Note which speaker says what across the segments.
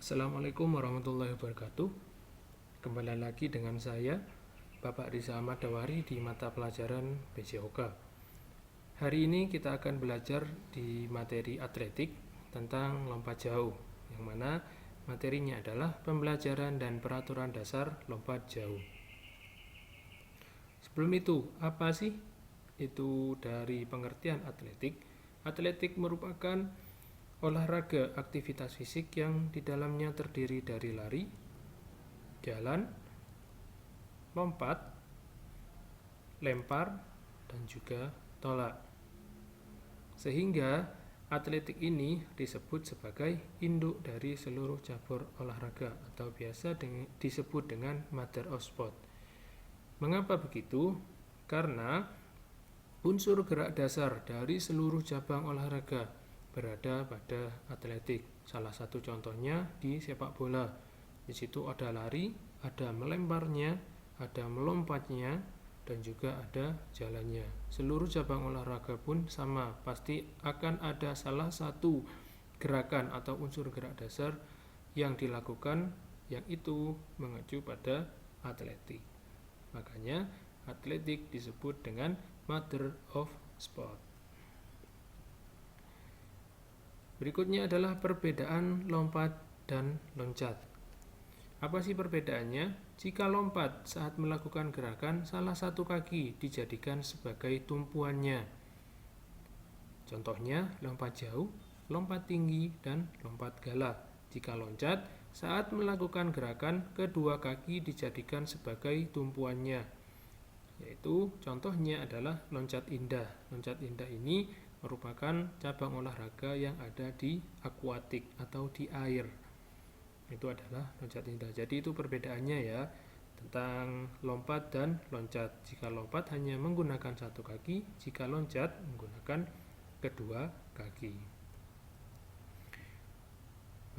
Speaker 1: Assalamualaikum warahmatullahi wabarakatuh. Kembali lagi dengan saya, Bapak Riza Ahmad Dawari di mata pelajaran BCOK. Hari ini kita akan belajar di materi atletik tentang lompat jauh, yang mana materinya adalah pembelajaran dan peraturan dasar lompat jauh. Sebelum itu, apa sih itu dari pengertian atletik? Atletik merupakan olahraga aktivitas fisik yang di dalamnya terdiri dari lari, jalan, lompat, lempar, dan juga tolak. Sehingga atletik ini disebut sebagai induk dari seluruh cabur olahraga atau biasa disebut dengan mother of sport. Mengapa begitu? Karena unsur gerak dasar dari seluruh cabang olahraga berada pada atletik. Salah satu contohnya di sepak bola. Di situ ada lari, ada melemparnya, ada melompatnya, dan juga ada jalannya. Seluruh cabang olahraga pun sama, pasti akan ada salah satu gerakan atau unsur gerak dasar yang dilakukan yang itu mengacu pada atletik. Makanya atletik disebut dengan mother of sport. Berikutnya adalah perbedaan lompat dan loncat. Apa sih perbedaannya? Jika lompat saat melakukan gerakan, salah satu kaki dijadikan sebagai tumpuannya. Contohnya lompat jauh, lompat tinggi, dan lompat gala. Jika loncat, saat melakukan gerakan, kedua kaki dijadikan sebagai tumpuannya. Yaitu contohnya adalah loncat indah. Loncat indah ini merupakan cabang olahraga yang ada di akuatik atau di air. Itu adalah loncat indah. Jadi itu perbedaannya ya tentang lompat dan loncat. Jika lompat hanya menggunakan satu kaki, jika loncat menggunakan kedua kaki.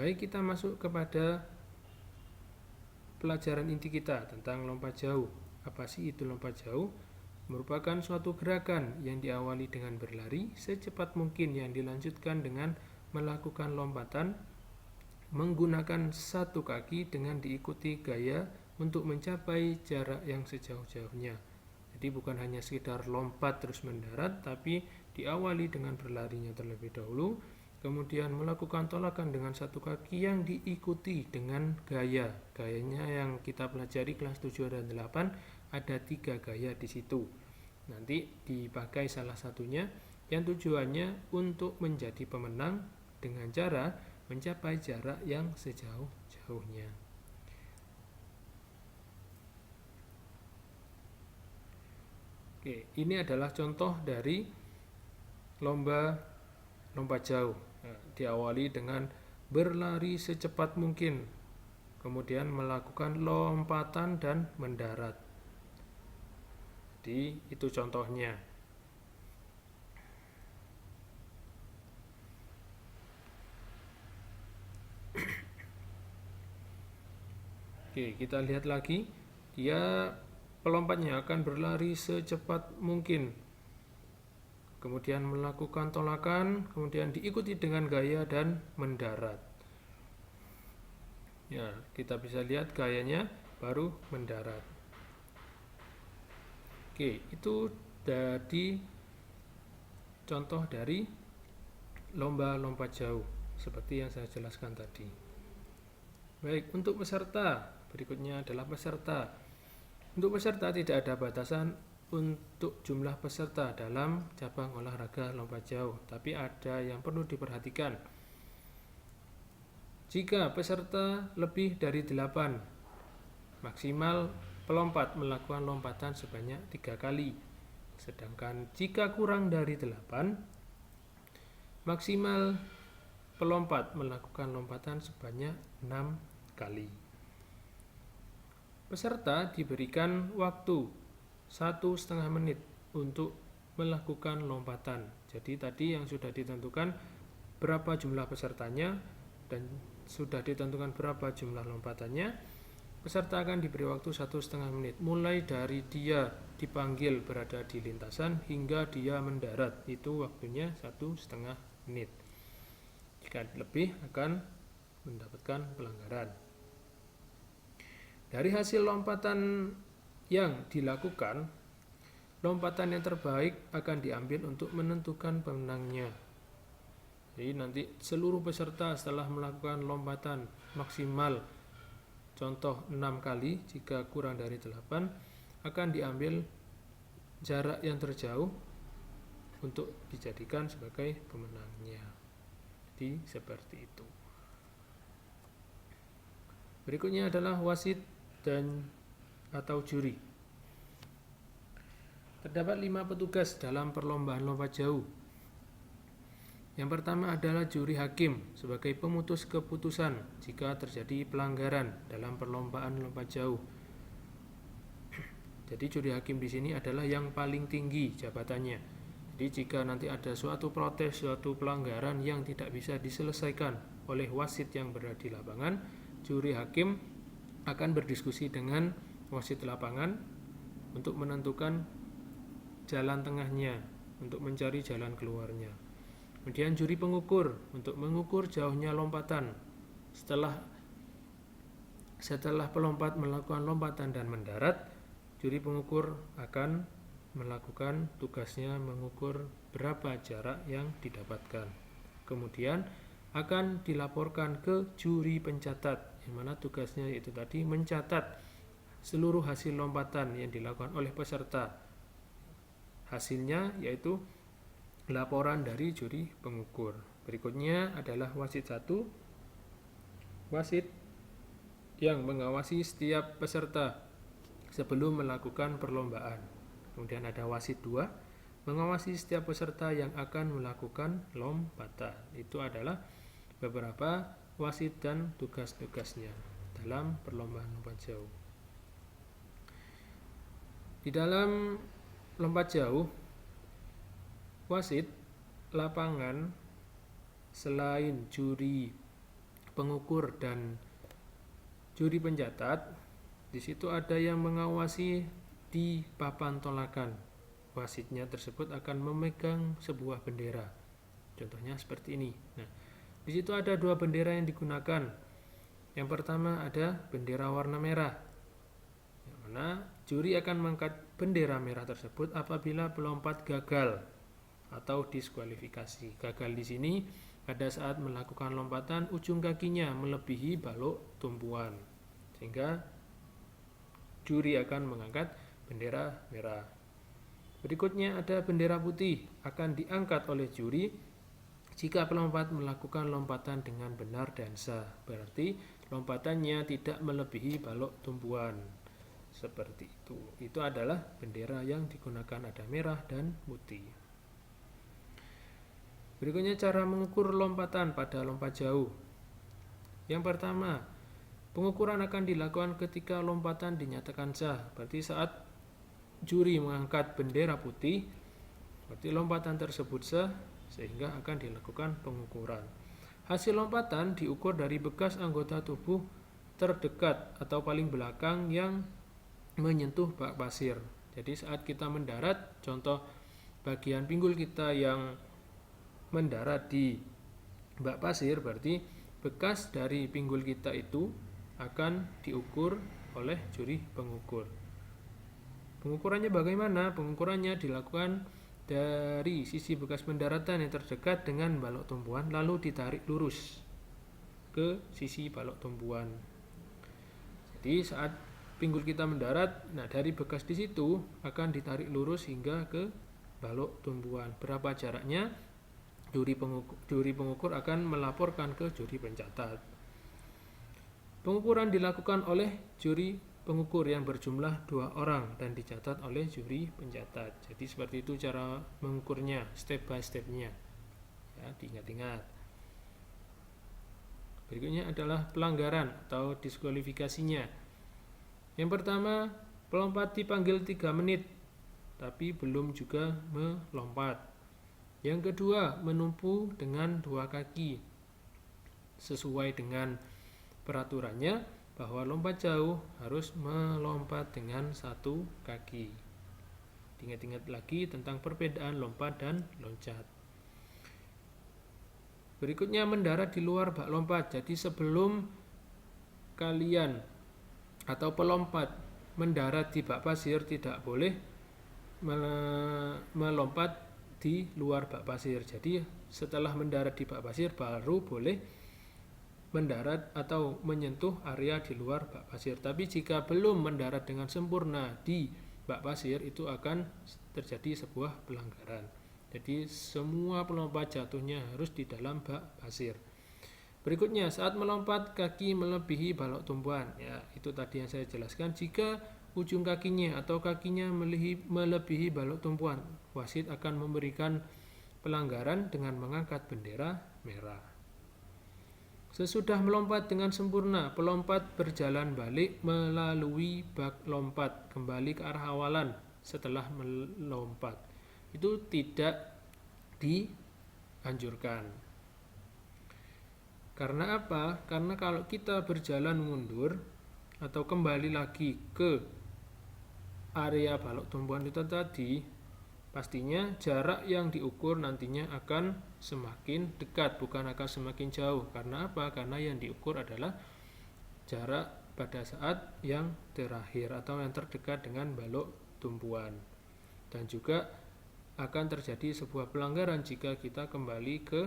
Speaker 1: Baik, kita masuk kepada pelajaran inti kita tentang lompat jauh. Apa sih itu lompat jauh? Merupakan suatu gerakan yang diawali dengan berlari secepat mungkin yang dilanjutkan dengan melakukan lompatan menggunakan satu kaki dengan diikuti gaya untuk mencapai jarak yang sejauh-jauhnya. Jadi bukan hanya sekedar lompat terus mendarat, tapi diawali dengan berlarinya terlebih dahulu, kemudian melakukan tolakan dengan satu kaki yang diikuti dengan gaya. Gayanya yang kita pelajari kelas 7 dan 8, ada 3 gaya di situ. Nanti dipakai salah satunya yang tujuannya untuk menjadi pemenang dengan cara mencapai jarak yang sejauh-jauhnya. Oke, ini adalah contoh dari lomba lompat jauh. Diawali dengan berlari secepat mungkin, kemudian melakukan lompatan dan mendarat. Jadi itu contohnya. Oke, kita lihat lagi. Dia pelompatnya akan berlari secepat mungkin, kemudian melakukan tolakan, kemudian diikuti dengan gaya dan mendarat. Ya, kita bisa lihat gayanya baru mendarat. Oke, itu jadi contoh dari lomba lompat jauh seperti yang saya jelaskan tadi. Baik, untuk peserta, berikutnya adalah peserta. Untuk peserta tidak ada batasan untuk jumlah peserta dalam cabang olahraga lompat jauh, tapi ada yang perlu diperhatikan. Jika peserta lebih dari 8, maksimal pelompat melakukan lompatan sebanyak 3 kali. Sedangkan jika kurang dari 8, maksimal pelompat melakukan lompatan sebanyak 6 kali. Peserta diberikan waktu 1,5 menit untuk melakukan lompatan. Jadi tadi yang sudah ditentukan berapa jumlah pesertanya dan sudah ditentukan berapa jumlah lompatannya. Peserta akan diberi waktu 1,5 menit, mulai dari dia dipanggil berada di lintasan hingga dia mendarat. Itu waktunya 1,5 menit. Jika lebih akan mendapatkan pelanggaran. Dari hasil lompatan yang dilakukan, lompatan yang terbaik akan diambil untuk menentukan pemenangnya. Jadi nanti seluruh peserta setelah melakukan lompatan maksimal contoh 6 kali, jika kurang dari 8 akan diambil jarak yang terjauh untuk dijadikan sebagai pemenangnya. Jadi seperti itu. Berikutnya adalah wasit dan atau juri. Terdapat 5 petugas dalam perlombaan lompat jauh. Yang pertama adalah juri hakim sebagai pemutus keputusan jika terjadi pelanggaran dalam perlombaan lompat jauh. Jadi juri hakim di sini adalah yang paling tinggi jabatannya. Jadi jika nanti ada suatu protes, suatu pelanggaran yang tidak bisa diselesaikan oleh wasit yang berada di lapangan, juri hakim akan berdiskusi dengan wasit lapangan untuk menentukan jalan tengahnya, untuk mencari jalan keluarnya. Kemudian juri pengukur untuk mengukur jauhnya lompatan. Setelah pelompat melakukan lompatan dan mendarat, juri pengukur akan melakukan tugasnya mengukur berapa jarak yang didapatkan. Kemudian akan dilaporkan ke juri pencatat, yang mana tugasnya itu tadi mencatat seluruh hasil lompatan yang dilakukan oleh peserta. Hasilnya yaitu laporan dari juri pengukur. Berikutnya adalah wasit 1. Wasit yang mengawasi setiap peserta sebelum melakukan perlombaan. Kemudian ada wasit 2, mengawasi setiap peserta yang akan melakukan lompatan. Itu adalah beberapa wasit dan tugas-tugasnya dalam perlombaan lompat jauh. Di dalam lompat jauh, wasit lapangan selain juri pengukur dan juri pencatat, di situ ada yang mengawasi di papan tolakan. Wasitnya tersebut akan memegang sebuah bendera. Contohnya seperti ini. Nah, di situ ada 2 bendera yang digunakan. Yang pertama ada bendera warna merah, yang mana juri akan mengangkat bendera merah tersebut apabila pelompat gagal atau diskualifikasi. Gagal di sini pada saat melakukan lompatan ujung kakinya melebihi balok tumpuan, sehingga juri akan mengangkat bendera merah. Berikutnya ada bendera putih, akan diangkat oleh juri jika pelompat melakukan lompatan dengan benar dan sah, berarti lompatannya tidak melebihi balok tumpuan. Seperti itu. Itu adalah bendera yang digunakan, ada merah dan putih. Berikutnya cara mengukur lompatan pada lompat jauh. Yang pertama, pengukuran akan dilakukan ketika lompatan dinyatakan sah. Berarti saat juri mengangkat bendera putih, berarti lompatan tersebut sah, sehingga akan dilakukan pengukuran. Hasil lompatan diukur dari bekas anggota tubuh terdekat atau paling belakang yang menyentuh bak pasir. Jadi saat kita mendarat, contoh bagian pinggul kita yang mendarat di bak pasir, berarti bekas dari pinggul kita itu akan diukur oleh juri pengukur. Pengukurannya bagaimana? Pengukurannya dilakukan dari sisi bekas pendaratan yang terdekat dengan balok tumpuan, lalu ditarik lurus ke sisi balok tumpuan. Jadi saat pinggul kita mendarat, nah dari bekas di situ akan ditarik lurus hingga ke balok tumpuan. Berapa jaraknya? Juri pengukur akan melaporkan ke juri pencatat. Pengukuran dilakukan oleh juri pengukur yang berjumlah 2 orang dan dicatat oleh juri pencatat. Jadi seperti itu cara mengukurnya, step by stepnya. Ya, diingat-ingat. Berikutnya adalah pelanggaran atau diskualifikasinya. Yang pertama, pelompat dipanggil 3 menit, tapi belum juga melompat. Yang kedua, menumpu dengan 2 kaki. Sesuai dengan peraturannya, bahwa lompat jauh harus melompat dengan 1 kaki. Ingat-ingat lagi tentang perbedaan lompat dan loncat. Berikutnya mendarat di luar bak lompat. Jadi sebelum kalian atau pelompat mendarat di bak pasir, tidak boleh melompat di luar bak pasir. Jadi setelah mendarat di bak pasir baru boleh mendarat atau menyentuh area di luar bak pasir. Tapi jika belum mendarat dengan sempurna di bak pasir, itu akan terjadi sebuah pelanggaran. Jadi semua pelompat jatuhnya harus di dalam bak pasir. Berikutnya, saat melompat kaki melebihi balok tumpuan. Ya, itu tadi yang saya jelaskan. Jika ujung kakinya atau kakinya melebihi balok tumpuan, wasit akan memberikan pelanggaran dengan mengangkat bendera merah. Sesudah melompat dengan sempurna, pelompat berjalan balik melalui bak lompat kembali ke arah awalan setelah melompat. Itu tidak dianjurkan. Karena apa? Karena kalau kita berjalan mundur atau kembali lagi ke area balok tumpuan itu tadi, pastinya jarak yang diukur nantinya akan semakin dekat, bukan akan semakin jauh. Karena apa? Karena yang diukur adalah jarak pada saat yang terakhir atau yang terdekat dengan balok tumpuan. Dan juga akan terjadi sebuah pelanggaran jika kita kembali ke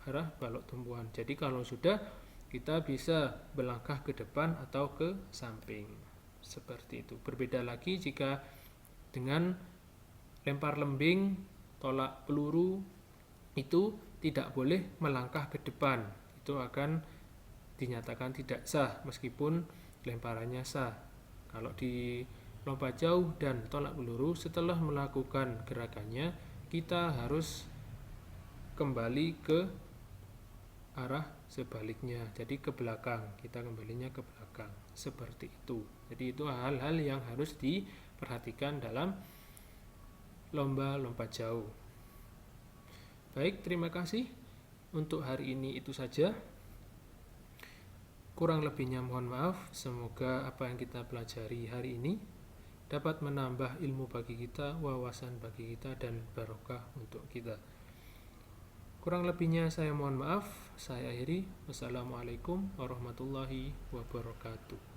Speaker 1: arah balok tumpuan. Jadi kalau sudah, kita bisa melangkah ke depan atau ke samping. Seperti itu. Berbeda lagi jika dengan lempar lembing, tolak peluru, itu tidak boleh melangkah ke depan. Itu akan dinyatakan tidak sah meskipun lemparannya sah. Kalau di lompat jauh dan tolak peluru, setelah melakukan gerakannya, kita harus kembali ke arah sebaliknya, jadi ke belakang, kita kembalinya ke belakang, seperti itu. Jadi itu hal-hal yang harus diperhatikan dalam lomba lompat jauh. Baik, terima kasih. Untuk hari ini itu saja. Kurang lebihnya mohon maaf. Semoga apa yang kita pelajari hari ini dapat menambah ilmu bagi kita, wawasan bagi kita, dan barokah untuk kita. Kurang lebihnya saya mohon maaf. Saya akhiri. Wassalamualaikum warahmatullahi wabarakatuh.